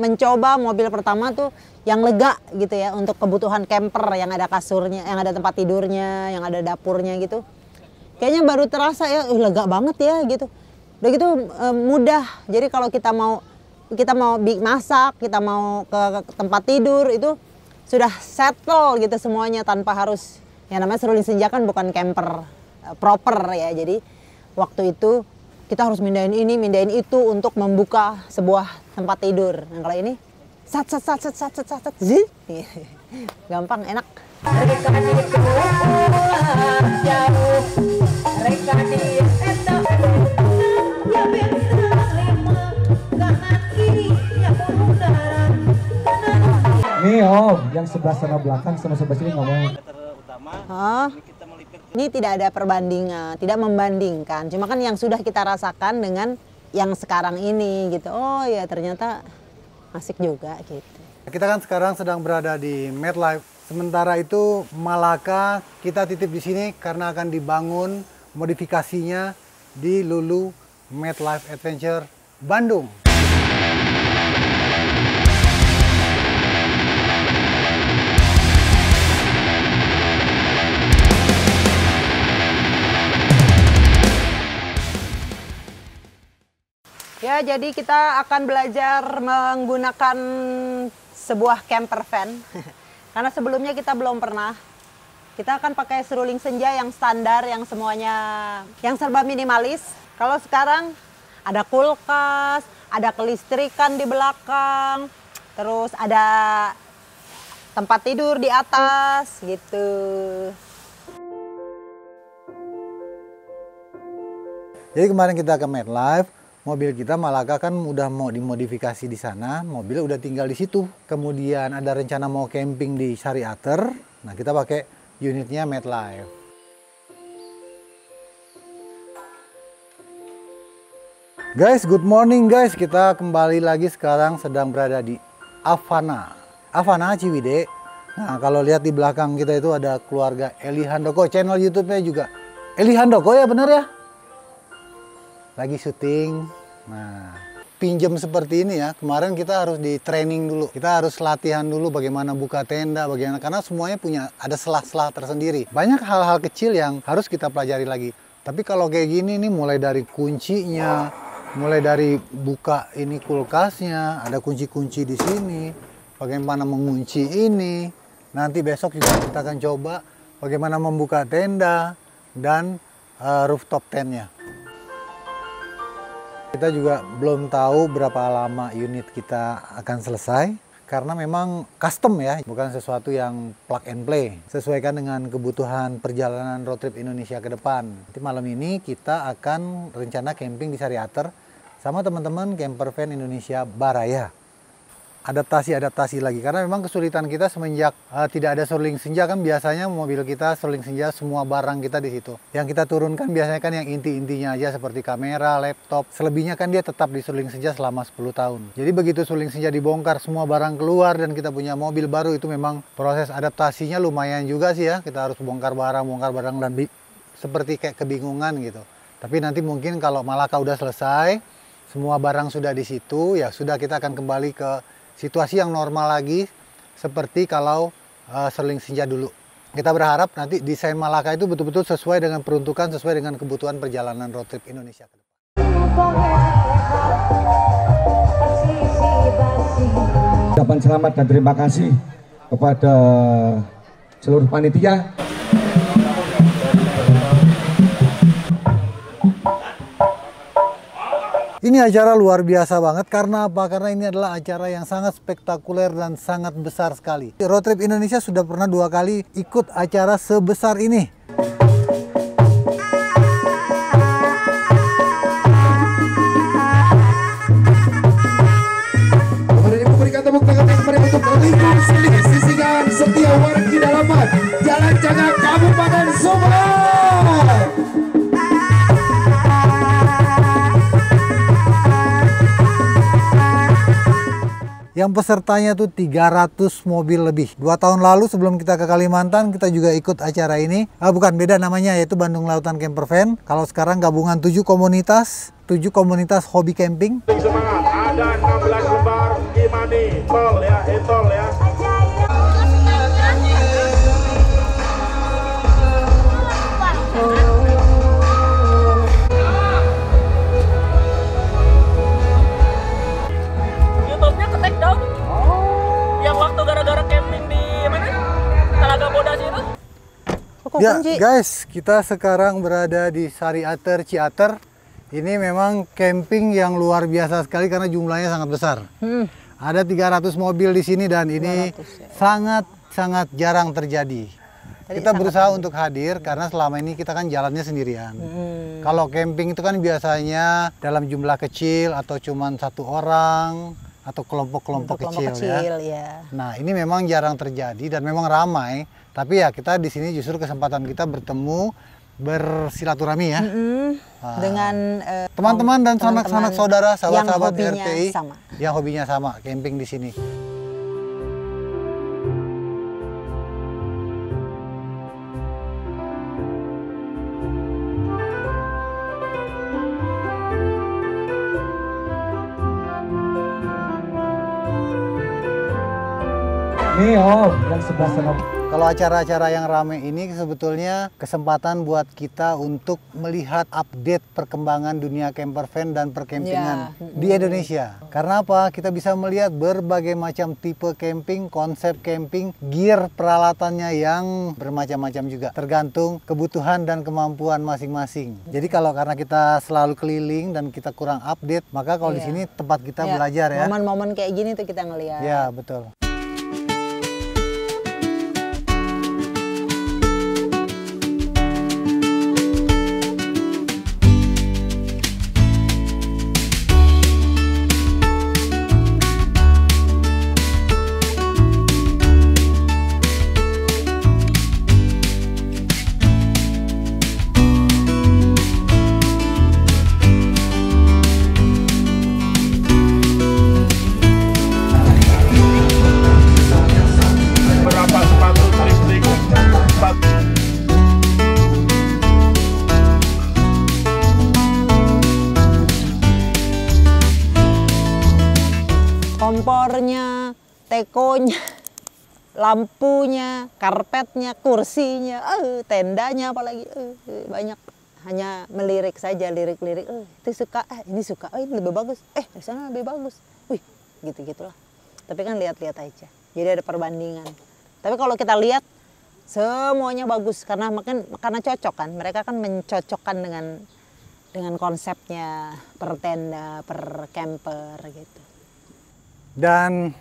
Mencoba mobil pertama tuh yang lega gitu ya, untuk kebutuhan camper yang ada kasurnya, yang ada tempat tidurnya, yang ada dapurnya gitu. Kayaknya baru terasa ya, lega banget ya gitu. Udah gitu mudah. Jadi kalau kita mau masak, kita mau ke tempat tidur itu sudah settle gitu semuanya tanpa harus, ya namanya seruling senja kan bukan camper proper ya. Jadi waktu itu kita harus mindahin ini, mindahin itu untuk membuka sebuah tempat tidur. Nah kalau ini sat, zit. Gampang, enak. Nih Om, yang sebelah sana belakang sama sebelah sini ngomong. Ini tidak ada perbandingan, tidak membandingkan. Cuma kan yang sudah kita rasakan dengan yang sekarang ini gitu. Oh ya ternyata asik juga gitu. Kita kan sekarang sedang berada di MedLife. Sementara itu Malaka kita titip di sini karena akan dibangun modifikasinya di Lulu MedLife Adventure Bandung. Ya, jadi kita akan belajar menggunakan sebuah camper van. Karena sebelumnya kita belum pernah. Kita akan pakai seruling senja yang standar, yang semuanya, yang serba minimalis. Kalau sekarang ada kulkas, ada kelistrikan di belakang, terus ada tempat tidur di atas, gitu. Jadi kemarin kita ke MedLife. Mobil kita Malaka kan udah mau dimodifikasi di sana, mobil udah tinggal di situ. Kemudian ada rencana mau camping di Sariater. Nah, kita pakai unitnya MedLife. Guys, good morning guys. Kita kembali lagi sekarang sedang berada di Avana. Avana Ciwidey. Nah, kalau lihat di belakang kita itu ada keluarga Eli Handoko, channel YouTube-nya juga Eli Handoko ya, bener ya? Lagi syuting. Nah, pinjam seperti ini ya. Kemarin kita harus di training dulu. Kita harus latihan dulu bagaimana buka tenda, bagaimana, karena semuanya punya ada selah-selah tersendiri. Banyak hal-hal kecil yang harus kita pelajari lagi. Tapi kalau kayak gini nih, mulai dari kuncinya, mulai dari buka ini kulkasnya, ada kunci-kunci di sini, bagaimana mengunci ini. Nanti besok juga kita akan coba bagaimana membuka tenda dan rooftop tentnya. Kita juga belum tahu berapa lama unit kita akan selesai karena memang custom ya, bukan sesuatu yang plug and play. Sesuaikan dengan kebutuhan perjalanan road trip Indonesia ke depan. Nanti malam ini kita akan rencana camping di Sariater sama teman-teman camper van Indonesia Baraya. Adaptasi lagi karena memang kesulitan kita semenjak tidak ada seruling senja kan, biasanya mobil kita seruling senja semua barang kita di situ. Yang kita turunkan biasanya kan yang inti-intinya aja seperti kamera, laptop. Selebihnya kan dia tetap di seruling senja selama 10 tahun. Jadi begitu seruling senja dibongkar, semua barang keluar dan kita punya mobil baru, itu memang proses adaptasinya lumayan juga sih ya. Kita harus bongkar barang dan seperti kayak kebingungan gitu. Tapi nanti mungkin kalau Malaka udah selesai, semua barang sudah di situ, ya sudah kita akan kembali ke situasi yang normal lagi seperti kalau seruling senja dulu. Kita berharap nanti desain Malaka itu betul-betul sesuai dengan peruntukan, sesuai dengan kebutuhan perjalanan road trip Indonesia ke depan. Ucapan selamat dan terima kasih kepada seluruh panitia. Ini acara luar biasa banget, karena apa? Karena ini adalah acara yang sangat spektakuler dan sangat besar sekali. Road Trip Indonesia sudah pernah 2 kali ikut acara sebesar ini. Ibu berikan tepuk tangan yang meriah untuk lingkung sisikan setia wargi dalaman Jalan Cagak Kabupaten Sumbar. Yang pesertanya tuh 300 mobil lebih. 2 tahun lalu sebelum kita ke Kalimantan, kita juga ikut acara ini. Bukan, beda namanya, yaitu Bandung Lautan Camper Van. Kalau sekarang gabungan 7 komunitas hobi camping. Semangat, ada 16 lembar, gimana tol ya, tol ya. YouTube-nya ketek dong. Yang waktu gara-gara camping di mana? Talaga Bodas itu. Ya guys, kita sekarang berada di Sariater Ciater. Ini memang camping yang luar biasa sekali karena jumlahnya sangat besar. Ada 300 mobil di sini dan ini sangat jarang terjadi. Kita berusaha untuk hadir karena selama ini kita kan jalannya sendirian. Kalau camping itu kan biasanya dalam jumlah kecil atau cuma satu orang atau kelompok-kelompok kecil ya. Nah, ini memang jarang terjadi dan memang ramai. Tapi ya kita di sini justru kesempatan kita bertemu, bersilaturahmi ya. Dengan teman-teman dan sanak-sanak saudara, sahabat-sahabat RTI sama. yang hobinya sama camping di sini. Nih Om, yang sebelah sana. Kalau acara-acara yang ramai ini sebetulnya kesempatan buat kita untuk melihat update perkembangan dunia camper van dan perkempingan di Indonesia. Karena apa? Kita bisa melihat berbagai macam tipe camping, konsep camping, gear peralatannya yang bermacam-macam juga. Tergantung kebutuhan dan kemampuan masing-masing. Jadi kalau karena kita selalu keliling dan kita kurang update, maka kalau di sini tempat kita belajar ya. Momen-momen kayak gini tuh kita ngelihat. Ya, betul. Kompornya, tekonya, lampunya, karpetnya, kursinya, tendanya apalagi banyak. Hanya melirik saja, lirik-lirik. Itu suka, ini suka, ini lebih bagus. Di sana lebih bagus. Wih, gitu-gitulah. Tapi kan lihat-lihat aja. Jadi ada perbandingan. Tapi kalau kita lihat semuanya bagus karena cocok kan. Mereka kan mencocokkan dengan konsepnya per tenda, per camper gitu. Dan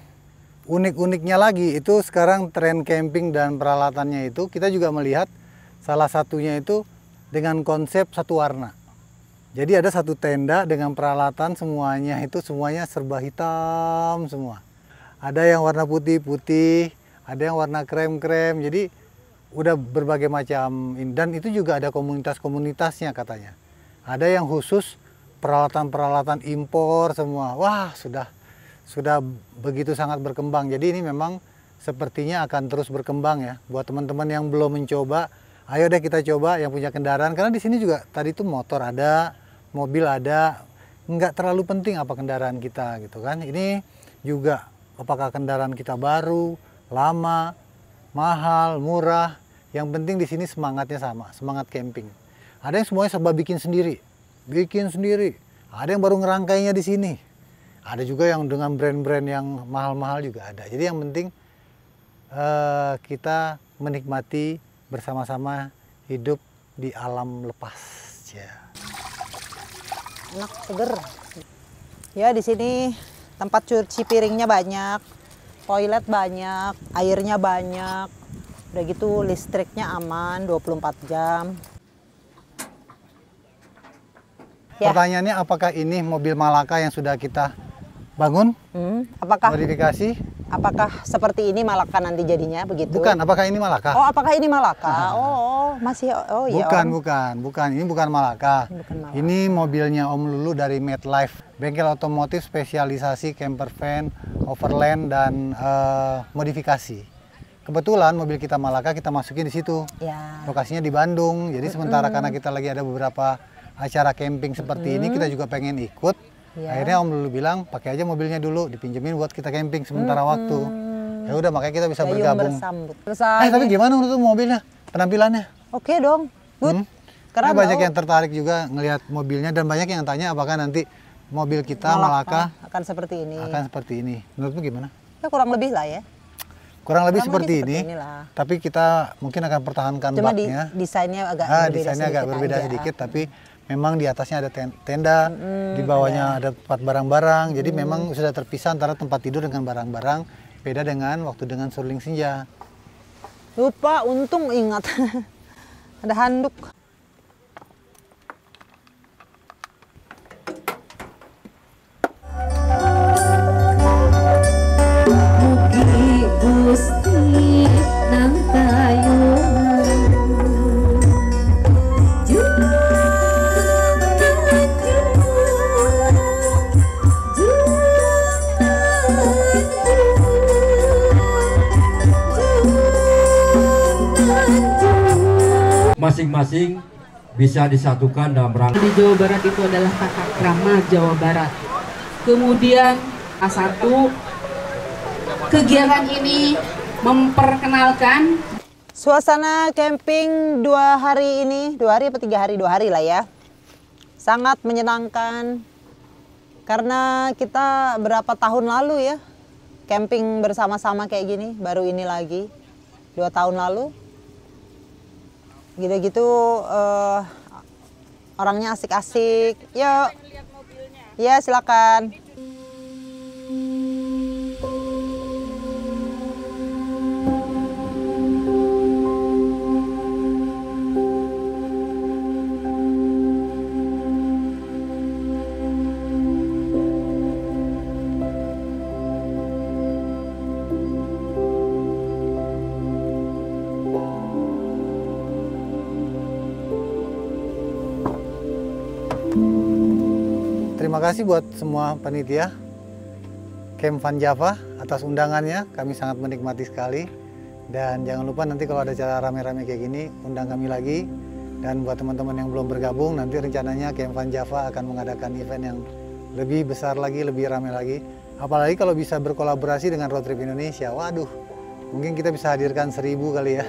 unik-uniknya lagi itu sekarang tren camping dan peralatannya itu kita juga melihat salah satunya itu dengan konsep satu warna. Jadi ada satu tenda dengan peralatan semuanya serba hitam semua. Ada yang warna putih-putih, ada yang warna krem-krem. Jadi udah berbagai macam dan itu juga ada komunitas-komunitasnya katanya. Ada yang khusus peralatan-peralatan impor semua. Wah, sudah begitu sangat berkembang. Jadi ini memang sepertinya akan terus berkembang ya. Buat teman-teman yang belum mencoba, ayo deh kita coba yang punya kendaraan. Karena di sini juga tadi itu motor ada, mobil ada. Nggak terlalu penting apa kendaraan kita gitu kan. Ini juga apakah kendaraan kita baru, lama, mahal, murah. Yang penting di sini semangatnya sama, semangat camping. Ada yang semuanya serba bikin sendiri. Ada yang baru ngerangkainya di sini. Ada juga yang dengan brand-brand yang mahal-mahal juga ada. Jadi yang penting kita menikmati bersama-sama hidup di alam lepas. Enak, seger. Ya di sini tempat cuci piringnya banyak, toilet banyak, airnya banyak. Udah gitu listriknya aman 24 jam. Pertanyaannya apakah ini mobil Malaka yang sudah kita bangun? Apakah modifikasi? Apakah seperti ini Malaka nanti jadinya begitu? Bukan, apakah ini Malaka? Oh, apakah ini Malaka? Masih iya. Bukan. Ini bukan Malaka. Ini mobilnya Om Lulu dari MedLife, bengkel otomotif spesialisasi camper van, overland dan modifikasi. Kebetulan mobil kita Malaka kita masukin di situ. Ya. Lokasinya di Bandung. Jadi sementara karena kita lagi ada beberapa acara camping seperti ini, kita juga pengen ikut. Ya. Akhirnya Om Lulu bilang pakai aja mobilnya dulu, dipinjemin buat kita camping sementara waktu. Ya udah makanya kita bisa Gayung bergabung. bersambut. Tapi gimana menurut mobilnya, penampilannya? Oke dong, good. Karena banyak yang tertarik juga ngelihat mobilnya dan banyak yang tanya apakah nanti mobil kita Malaka akan seperti ini. Akan seperti ini. Menurutmu gimana? Ya kurang lebih lah ya. Kurang lebih seperti ini. Inilah. Tapi kita mungkin akan pertahankan Cuma baknya. desainnya agak berbeda sedikit tapi memang di atasnya ada tenda, di bawahnya ada tempat barang-barang. Jadi memang sudah terpisah antara tempat tidur dengan barang-barang. Beda dengan waktu dengan Suruling Senja. Lupa, untung ingat. Ada handuk. Mugi Gusti nang masing-masing bisa disatukan dalam rangka. Di Jawa Barat itu adalah tata krama Jawa Barat. Kemudian A1, kegiatan ini memperkenalkan suasana camping 2 hari ini, 2 hari apa 3 hari? 2 hari lah ya. Sangat menyenangkan karena kita berapa tahun lalu ya camping bersama-sama kayak gini, baru ini lagi 2 tahun lalu. Gitu-gitu orangnya asik-asik. Yuk. Ya silakan. Terima kasih buat semua panitia Camp Van Java atas undangannya. Kami sangat menikmati sekali. Dan jangan lupa nanti kalau ada acara rame-rame kayak gini, undang kami lagi. Dan buat teman-teman yang belum bergabung, nanti rencananya Camp Van Java akan mengadakan event yang lebih besar lagi, lebih rame lagi. Apalagi kalau bisa berkolaborasi dengan Road Trip Indonesia. Waduh, mungkin kita bisa hadirkan 1000 kali ya.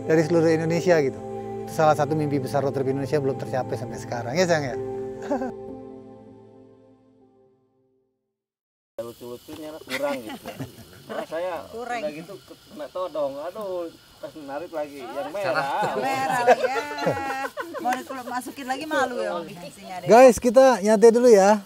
Dari seluruh Indonesia gitu. Itu salah satu mimpi besar Road Trip Indonesia belum tercapai sampai sekarang. Ya sayang ya? Lucu-lucunya kurang gitu. Karena saya udah gitu kena todong, aduh pas narik lagi yang merah. Merah lagi ya. Mau masukin lagi malu ya isinya deh. Guys, kita nyantai dulu ya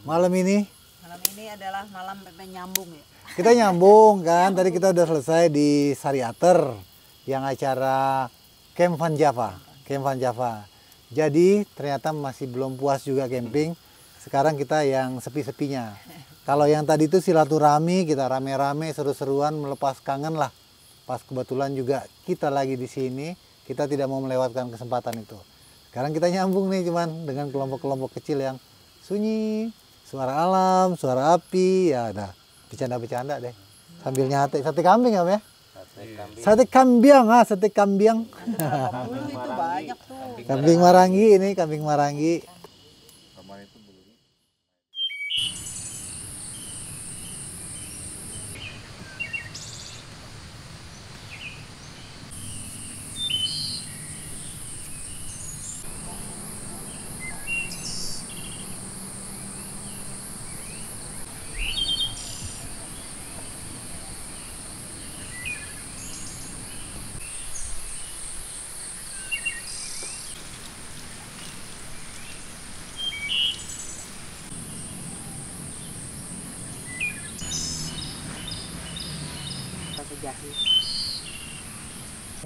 malam ini. Malam ini adalah malam nyambung ya. Kita nyambung kan, tadi kita udah selesai di Sariater yang acara Camp Van Java. Camp Van Java. Jadi ternyata masih belum puas juga camping. Sekarang kita yang sepi-sepinya. Kalau yang tadi itu silaturahmi, kita rame-rame, seru-seruan, melepas kangen lah. Pas kebetulan juga kita lagi di sini, kita tidak mau melewatkan kesempatan itu. Sekarang kita nyambung nih cuman dengan kelompok-kelompok kecil yang sunyi, suara alam, suara api, ya ada bercanda-bercanda deh. Sambil nyate, sate kambing ya, ya? Sate kambing, sate kambing. Itu banyak tuh. Kambing Marangi ini, kambing Marangi.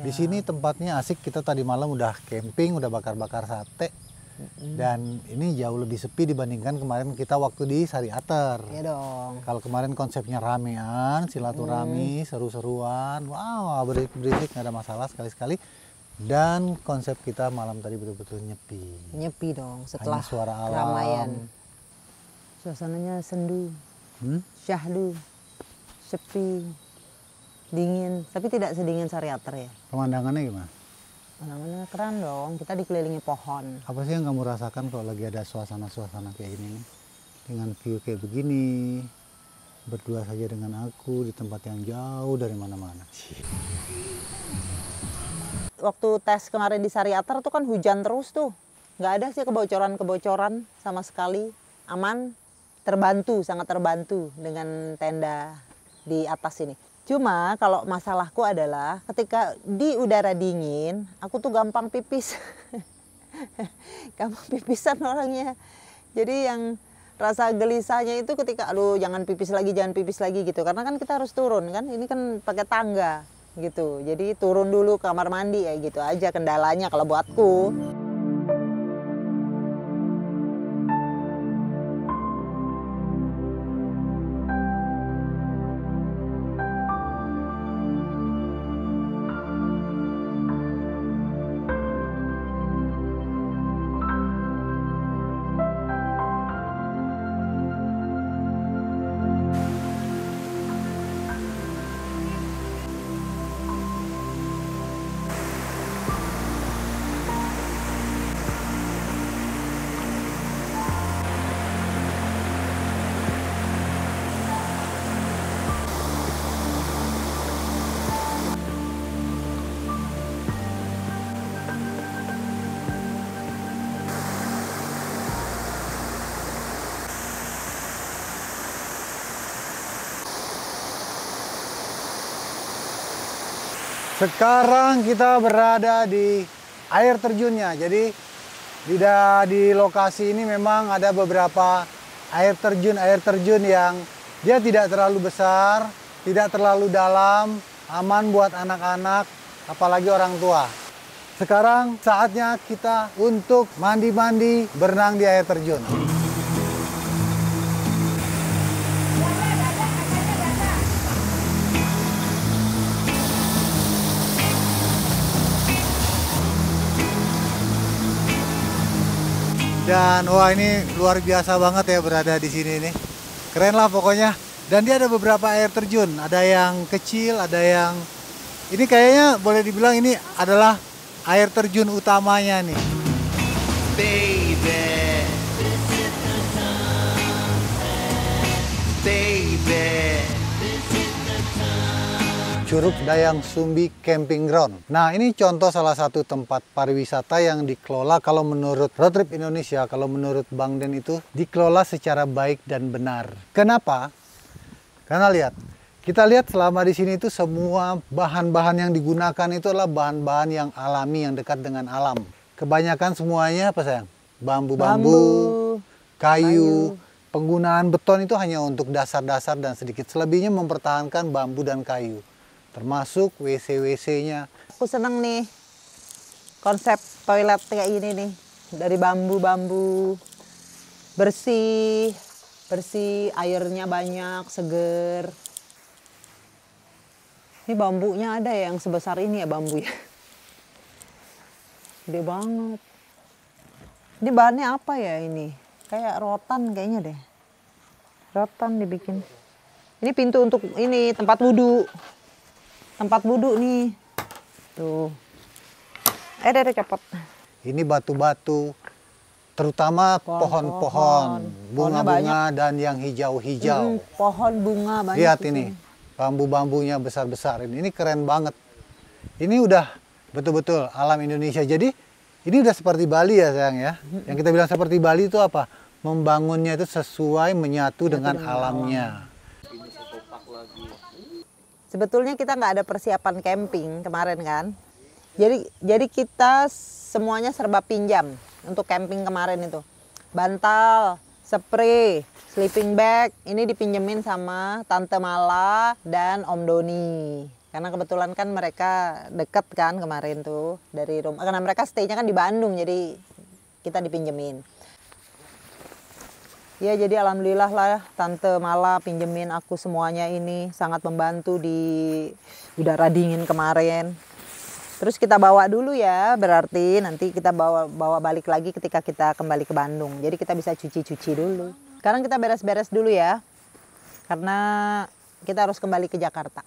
Di sini tempatnya asik, kita tadi malam udah camping, udah bakar-bakar sate. Dan ini jauh lebih sepi dibandingkan kemarin kita waktu di Sariater. Iya dong. Kalau kemarin konsepnya ramean, silaturahmi, seru-seruan, wow, berisik-berisik, nggak ada masalah sekali-sekali. Dan konsep kita malam tadi betul-betul nyepi. Nyepi dong setelah Hanya suara alam. keramaian. Suasananya sendu, syahdu, sepi, dingin. Tapi tidak sedingin Sariater ya. Pemandangannya gimana? Pemandangannya keren dong. Kita dikelilingi pohon. Apa sih yang kamu rasakan kalau lagi ada suasana-suasana kayak gini? dengan view kayak begini, berdua saja dengan aku di tempat yang jauh dari mana-mana. Waktu tes kemarin di Sariater tuh kan hujan terus tuh. Nggak ada sih kebocoran-kebocoran sama sekali. Aman, terbantu, sangat terbantu dengan tenda di atas ini. Cuma kalau masalahku adalah ketika di udara dingin, aku tuh gampang pipis. Gampang pipisan orangnya. Jadi yang rasa gelisahnya itu ketika aduh jangan pipis lagi gitu. Karena kan kita harus turun kan, ini kan pakai tangga gitu. Jadi turun dulu ke kamar mandi ya gitu aja kendalanya kalau buatku. Sekarang kita berada di air terjunnya. Jadi di lokasi ini memang ada beberapa air terjun yang dia tidak terlalu besar, tidak terlalu dalam, aman buat anak-anak, apalagi orang tua. Sekarang saatnya kita untuk mandi-mandi, berenang di air terjun. Dan wah ini luar biasa banget ya berada di sini nih. Keren lah pokoknya. Dan dia ada beberapa air terjun. Ada yang kecil, ada yang... Ini kayaknya boleh dibilang ini adalah air terjun utamanya nih. Curug Dayang Sumbi Camping Ground. Nah, ini contoh salah satu tempat pariwisata yang dikelola kalau menurut Road Trip Indonesia, kalau menurut Bang Den itu dikelola secara baik dan benar. Kenapa? Karena kita lihat selama di sini itu semua bahan-bahan yang digunakan itu adalah bahan-bahan yang alami, yang dekat dengan alam. Kebanyakan semuanya apa sayang? Bambu, kayu. Penggunaan beton itu hanya untuk dasar-dasar dan sedikit. Selebihnya mempertahankan bambu dan kayu. Termasuk WC-WC-nya. Aku seneng nih konsep toilet kayak gini nih. Dari bambu-bambu, bersih, airnya banyak, seger. Ini bambunya ada yang sebesar ini ya bambunya. Gede banget. Ini bahannya apa ya ini? Kayak rotan kayaknya deh. Rotan dibikin. Ini pintu untuk ini tempat wudhu. Tempat wudhu nih. Tuh. Ada copot. Ini batu-batu. Terutama pohon-pohon. Bunga-bunga dan yang hijau-hijau. Pohon bunga banyak. Lihat ini. Bambu-bambunya besar-besar. Ini keren banget. Ini udah betul-betul alam Indonesia. Jadi ini udah seperti Bali ya sayang ya. Yang kita bilang seperti Bali itu apa? Membangunnya itu sesuai menyatu dengan alamnya. Sebetulnya kita nggak ada persiapan camping kemarin kan. Jadi kita semuanya serba pinjam untuk camping kemarin itu. Bantal, spray, sleeping bag, ini dipinjemin sama Tante Mala dan Om Doni. Karena kebetulan kan mereka deket kan kemarin tuh dari rumah. Karena mereka stay-nya kan di Bandung, jadi kita dipinjemin. Ya jadi alhamdulillah lah Tante Mala pinjemin aku semuanya ini. Sangat membantu di udara dingin kemarin. Terus kita bawa dulu ya, berarti nanti kita bawa balik lagi ketika kita kembali ke Bandung. Jadi kita bisa cuci-cuci dulu. Sekarang kita beres-beres dulu ya. Karena kita harus kembali ke Jakarta.